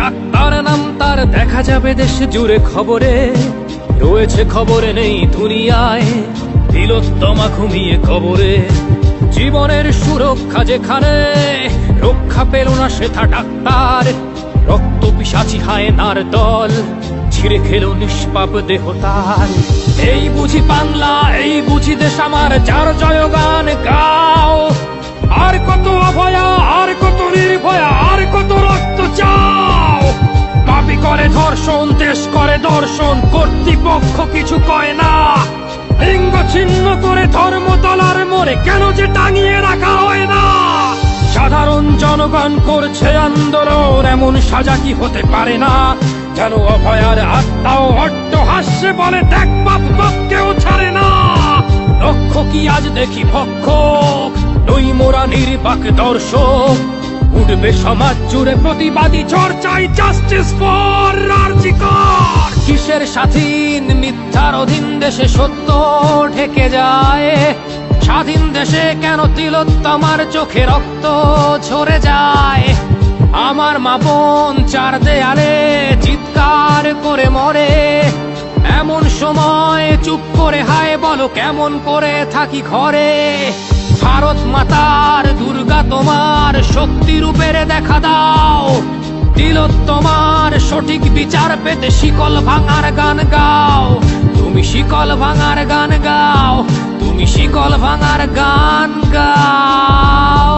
Doctor নাম তার, দেখা যাবে দেশ জুড়ে খবরে, রয়েছে খবরে নেই দুনিয়ায় তিলোত্তমা ঘুমিয়ে কবরে। জীবনের সুরক্ষা যেখানে, রক্ষা পেল না সেথা ডাক্তার, রক্ত পিশাচি হায়নার দল ছিঁড়ে খেলো নিষ্পাপ দেহ তার। এই বুঝি বাংলা, এই বুঝি দেশ আমার, যার জয়গান গাও। আর কত অভয়া, আর কত নির্ভয়া, আর কত রক্ত চাও। পাপি করে ধর্ষণ, দেশ করে দর্শন, কর্তৃপক্ষ কিছু কয় না। লিঙ্গ ছিন্ন করে ধর্মতলার মোড়ে কেন যে টাঙিয়ে রাখা হয় না। সাধারণ জনগণ করছে আন্দোলন, এমন সাজা কি হতে পারে না। যেন অভয়ার আত্মাও অট্টহাস্যে বলে, দেখ বাপ বাপ কেউ ছাড়ে না। লক্ষ্য কি আজ দেখি ভক্ষক, নই মোরা নির্বাক দর্শক। উঠবে সমাজ জুড়ে প্রতিবাদী চর্চাই, জাস্টিস ফর আরজি কর। কিসের স্বাধীন, মিথ্যার অধীন দেশে সত্য ঢেকে যায়। স্বাধীন দেশে কেন তিলোত্তমার চোখে রক্ত ঝরে যায়। আমার মা বোন চার দেয়ালে চিৎকার করে মরে, এমন সময় চুপ করে হায় বলো কেমন করে থাকি ঘরে। ভারত মাতার, দুর্গা তোমার শক্তি রূপের দেখা দাও। তিলোত্তমার সঠিক বিচার পেতে শিকল ভাঙার গান গাও। তুমি শিকল ভাঙার গান গাও, তুমি শিকল ভাঙার গান গাও।